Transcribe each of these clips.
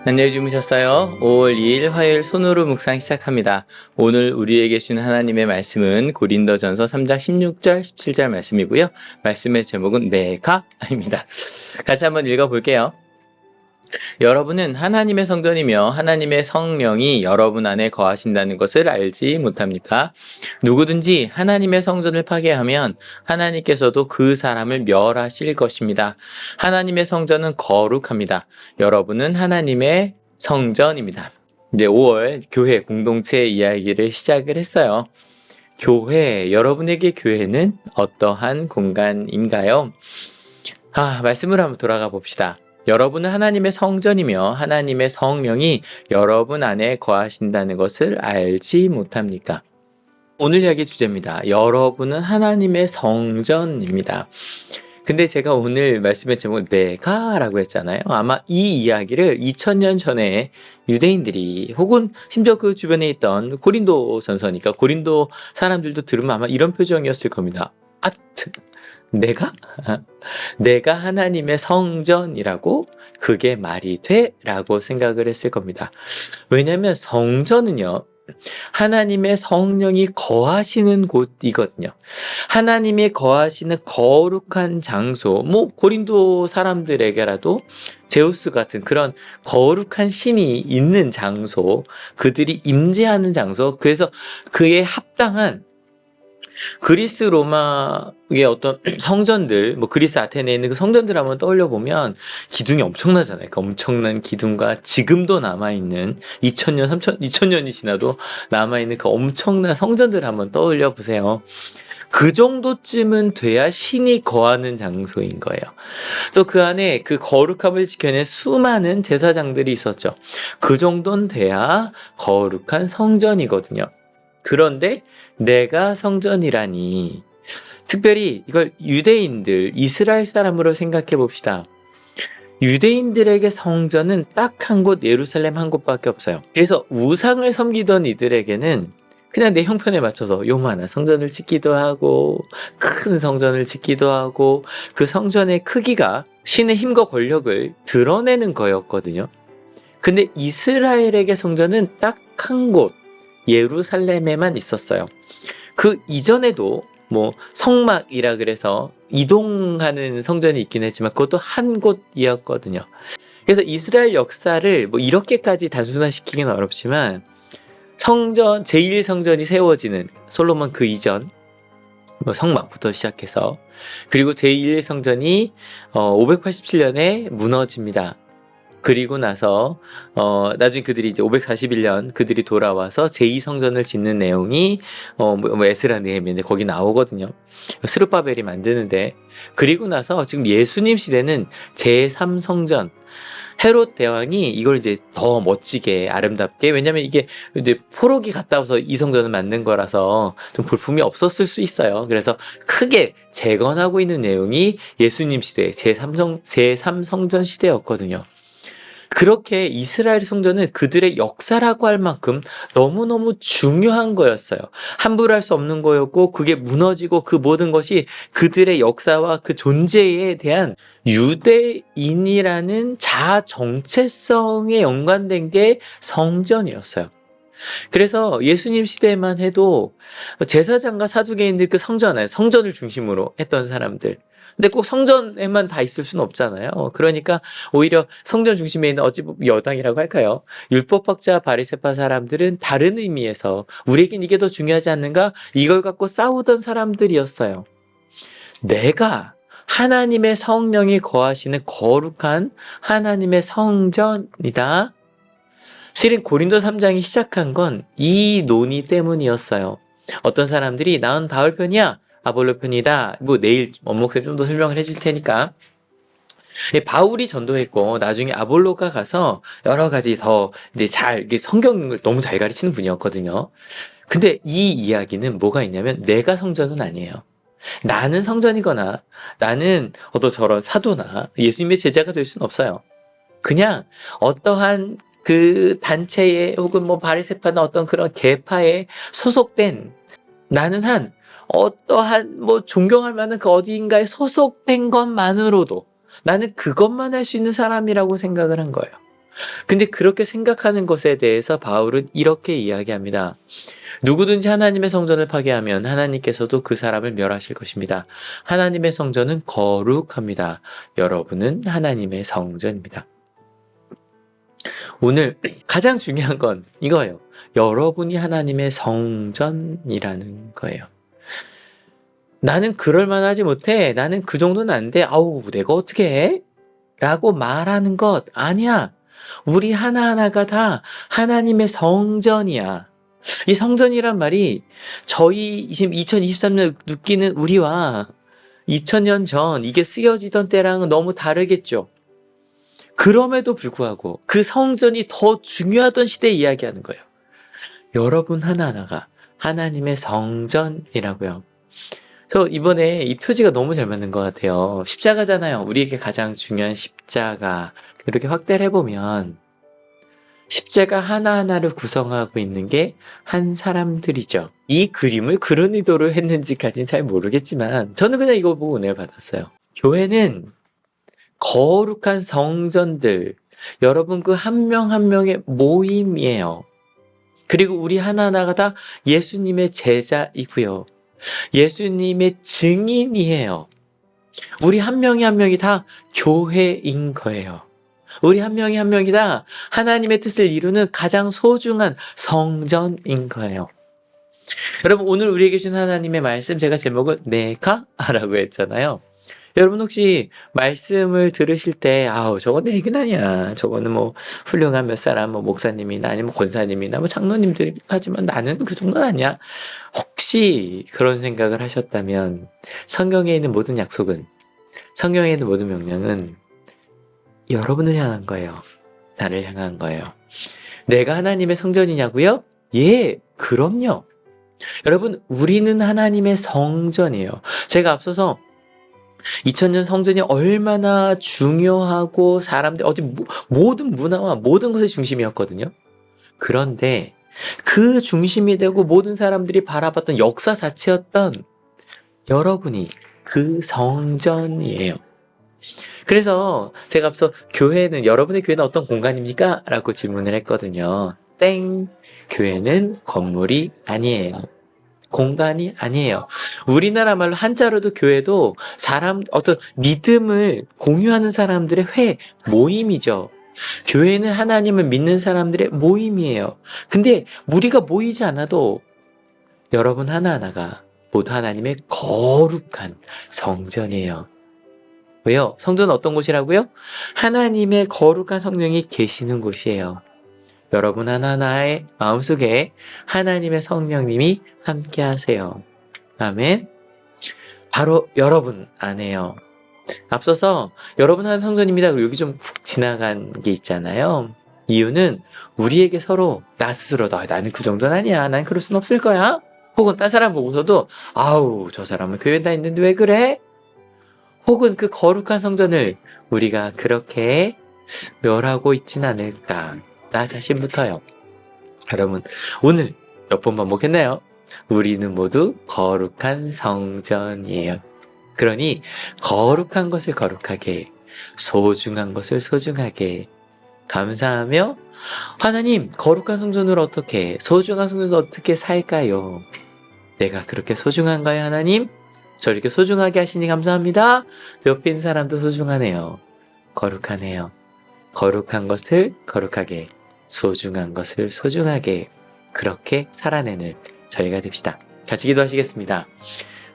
안녕히 주무셨어요? 5월 2일 화요일 손으로 묵상 시작합니다. 오늘 우리에게 주신 하나님의 말씀은 고린도전서 3장 16절 17절 말씀이고요. 말씀의 제목은 내가입니다. 같이 한번 읽어볼게요. 여러분은 하나님의 성전이며 하나님의 성령이 여러분 안에 거하신다는 것을 알지 못합니까? 누구든지 하나님의 성전을 파괴하면 하나님께서도 그 사람을 멸하실 것입니다. 하나님의 성전은 거룩합니다. 여러분은 하나님의 성전입니다. 이제 5월 교회 공동체 이야기를 시작을 했어요. 교회, 여러분에게 교회는 어떠한 공간인가요? 말씀을 한번 돌아가 봅시다. 여러분은 하나님의 성전이며 하나님의 성령이 여러분 안에 거하신다는 것을 알지 못합니까? 오늘 이야기 주제입니다. 여러분은 하나님의 성전입니다. 근데 제가 오늘 말씀의 제목은 내가라고 했잖아요. 아마 이 이야기를 2000년 전에 유대인들이 혹은 심지어 그 주변에 있던 고린도 전서니까 고린도 사람들도 들으면 아마 이런 표정이었을 겁니다. 내가? 내가 하나님의 성전이라고? 그게 말이 돼? 라고 생각을 했을 겁니다. 왜냐하면 성전은요, 하나님의 성령이 거하시는 곳이거든요. 하나님이 거하시는 거룩한 장소, 고린도 사람들에게라도 제우스 같은 그런 거룩한 신이 있는 장소, 그들이 임재하는 장소, 그래서 그에 합당한 그리스 로마의 어떤 성전들, 그리스 아테네에 있는 그 성전들 한번 떠올려 보면 기둥이 엄청나잖아요. 그 엄청난 기둥과 지금도 남아있는 2000년이 지나도 남아있는 그 엄청난 성전들 한번 떠올려 보세요. 그 정도쯤은 돼야 신이 거하는 장소인 거예요. 또 그 안에 그 거룩함을 지켜낸 수많은 제사장들이 있었죠. 그 정도는 돼야 거룩한 성전이거든요. 그런데 내가 성전이라니, 특별히 이걸 유대인들, 이스라엘 사람으로 생각해 봅시다. 유대인들에게 성전은 딱 한 곳, 예루살렘 한 곳밖에 없어요. 그래서 우상을 섬기던 이들에게는 그냥 내 형편에 맞춰서 요만한 성전을 짓기도 하고 큰 성전을 짓기도 하고 그 성전의 크기가 신의 힘과 권력을 드러내는 거였거든요. 근데 이스라엘에게 성전은 딱 한 곳, 예루살렘에만 있었어요. 그 이전에도 성막이라 그래서 이동하는 성전이 있긴 했지만 그것도 한 곳이었거든요. 그래서 이스라엘 역사를 이렇게까지 단순화시키기는 어렵지만 성전, 제1성전이 세워지는 솔로몬 그 이전 성막부터 시작해서 그리고 제1성전이 587년에 무너집니다. 그리고 나서 나중에 그들이 이제 541년 그들이 돌아와서 제2성전을 짓는 내용이 에스라 느헤미야 이제 거기 나오거든요. 스룹바벨이 만드는데, 그리고 나서 지금 예수님 시대는 제3성전, 헤롯 대왕이 이걸 이제 더 멋지게 아름답게, 왜냐면 이게 이제 포로기 갔다 와서 이 성전을 만든 거라서 좀 볼품이 없었을 수 있어요. 그래서 크게 재건하고 있는 내용이 예수님 시대 제3성전 시대였거든요. 그렇게 이스라엘 성전은 그들의 역사라고 할 만큼 너무너무 중요한 거였어요. 함부로 할 수 없는 거였고, 그게 무너지고 그 모든 것이 그들의 역사와 그 존재에 대한 유대인이라는 자아 정체성에 연관된 게 성전이었어요. 그래서 예수님 시대만 해도 제사장과 사두개인들 그 성전을 중심으로 했던 사람들, 근데 꼭 성전에만 다 있을 수는 없잖아요. 그러니까 오히려 성전 중심에 있는 어찌 보면 여당이라고 할까요? 율법학자 바리새파 사람들은 다른 의미에서 우리에겐 이게 더 중요하지 않는가? 이걸 갖고 싸우던 사람들이었어요. 내가 하나님의 성령이 거하시는 거룩한 하나님의 성전이다. 실은 고린도 3장이 시작한 건 이 논의 때문이었어요. 어떤 사람들이 나는 바울 편이야, 아볼로 편이다. 내일 원목쌤 좀 더 설명을 해줄 테니까. 바울이 전도했고 나중에 아볼로가 가서 여러 가지 더 이제 성경을 너무 잘 가르치는 분이었거든요. 근데 이 이야기는 뭐가 있냐면 내가 성전은 아니에요. 나는 성전이거나 나는 저런 사도나 예수님의 제자가 될 수는 없어요. 그냥 어떠한 그 단체에 혹은 바리새파나 어떤 그런 계파에 소속된, 나는 어떠한 존경할 만한 그 어디인가에 소속된 것만으로도 나는 그것만 할 수 있는 사람이라고 생각을 한 거예요. 근데 그렇게 생각하는 것에 대해서 바울은 이렇게 이야기합니다. 누구든지 하나님의 성전을 파괴하면 하나님께서도 그 사람을 멸하실 것입니다. 하나님의 성전은 거룩합니다. 여러분은 하나님의 성전입니다. 오늘 가장 중요한 건 이거예요. 여러분이 하나님의 성전이라는 거예요. 나는 그럴 만하지 못해. 나는 그 정도는 안 돼. 아우, 내가 어떻게 해? 라고 말하는 것 아니야. 우리 하나하나가 다 하나님의 성전이야. 이 성전이란 말이 저희 지금 2023년 느끼는 우리와 2000년 전 이게 쓰여지던 때랑은 너무 다르겠죠. 그럼에도 불구하고 그 성전이 더 중요하던 시대에 이야기하는 거예요. 여러분 하나하나가 하나님의 성전이라고요. 그래서 이번에 이 표지가 너무 잘 맞는 것 같아요. 십자가잖아요. 우리에게 가장 중요한 십자가. 이렇게 확대를 해보면 십자가 하나하나를 구성하고 있는 게 한 사람들이죠. 이 그림을 그런 의도로 했는지까지는 잘 모르겠지만 저는 그냥 이거 보고 은혜를 받았어요. 교회는 거룩한 성전들, 여러분 그 한 명 한 명의 모임이에요. 그리고 우리 하나하나가 다 예수님의 제자이고요. 예수님의 증인이에요. 우리 한 명이 한 명이 다 교회인 거예요. 우리 한 명이 한 명이 다 하나님의 뜻을 이루는 가장 소중한 성전인 거예요. 여러분 오늘 우리에게 주신 하나님의 말씀 제가 제목을 네가라고 했잖아요. 여러분 혹시 말씀을 들으실 때 아우 저건 내 얘기는 아니야. 저거는 뭐 훌륭한 몇 사람 뭐 목사님이나 아니면 권사님이나 뭐 장로님들이 하지만 나는 그 정도는 아니야. 혹시 그런 생각을 하셨다면 성경에 있는 모든 약속은 성경에 있는 모든 명령은 여러분을 향한 거예요. 나를 향한 거예요. 내가 하나님의 성전이냐고요? 예, 그럼요. 여러분 우리는 하나님의 성전이에요. 제가 앞서서 2000년 성전이 얼마나 중요하고 사람들 모든 문화와 모든 것의 중심이었거든요. 그런데 그 중심이 되고 모든 사람들이 바라봤던 역사 자체였던 여러분이 그 성전이에요. 그래서 제가 앞서 여러분의 교회는 어떤 공간입니까? 라고 질문을 했거든요. 땡! 교회는 건물이 아니에요. 공간이 아니에요. 우리나라 말로 한자로도 교회도 어떤 믿음을 공유하는 사람들의 모임이죠. 교회는 하나님을 믿는 사람들의 모임이에요. 근데 우리가 모이지 않아도 여러분 하나하나가 모두 하나님의 거룩한 성전이에요. 왜요? 성전은 어떤 곳이라고요? 하나님의 거룩한 성령이 계시는 곳이에요. 여러분 하나하나의 마음속에 하나님의 성령님이 함께 하세요. 아멘. 바로 여러분 안에요. 앞서서 여러분 하나님 성전입니다. 여기 좀 훅 지나간 게 있잖아요. 이유는 우리에게 서로 나 스스로 나는 그 정도는 아니야. 난 그럴 순 없을 거야. 혹은 딴 사람 보고서도 아우 저 사람은 교회에 다 있는데 왜 그래? 혹은 그 거룩한 성전을 우리가 그렇게 멸하고 있진 않을까. 나 자신부터요. 여러분 오늘 몇 번 반복했나요? 우리는 모두 거룩한 성전이에요. 그러니 거룩한 것을 거룩하게, 소중한 것을 소중하게 감사하며 하나님 거룩한 성전으로 어떻게, 소중한 성전으로 어떻게 살까요? 내가 그렇게 소중한가요 하나님? 저 이렇게 소중하게 하시니 감사합니다. 옆에 있는 사람도 소중하네요. 거룩하네요. 거룩한 것을 거룩하게, 소중한 것을 소중하게 그렇게 살아내는 저희가 됩시다. 같이 기도하시겠습니다.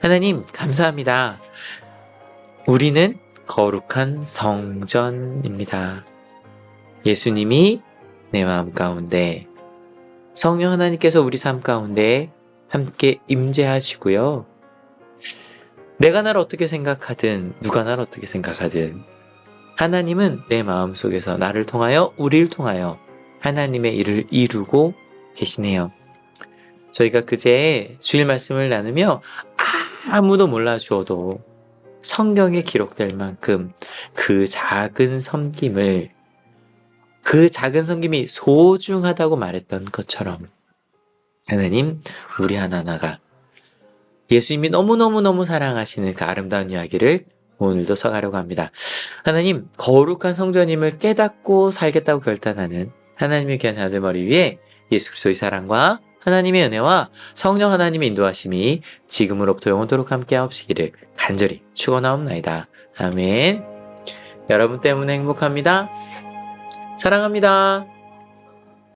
하나님 감사합니다. 우리는 거룩한 성전입니다. 예수님이 내 마음 가운데, 성령 하나님께서 우리 삶 가운데 함께 임재하시고요. 내가 나를 어떻게 생각하든 누가 나를 어떻게 생각하든 하나님은 내 마음속에서 나를 통하여 우리를 통하여 하나님의 일을 이루고 계시네요. 저희가 그제 주일 말씀을 나누며 아무도 몰라주어도 성경에 기록될 만큼 그 작은 섬김이 소중하다고 말했던 것처럼 하나님 우리 하나하나가 예수님이 너무너무너무 사랑하시는 그 아름다운 이야기를 오늘도 써가려고 합니다. 하나님, 거룩한 성전임을 깨닫고 살겠다고 결단하는 하나님의 귀한 자들 머리 위에 예수 그리스도의 사랑과 하나님의 은혜와 성령 하나님의 인도하심이 지금으로부터 영원토록 함께하옵시기를 간절히 축원하옵나이다. 아멘. 여러분 때문에 행복합니다. 사랑합니다.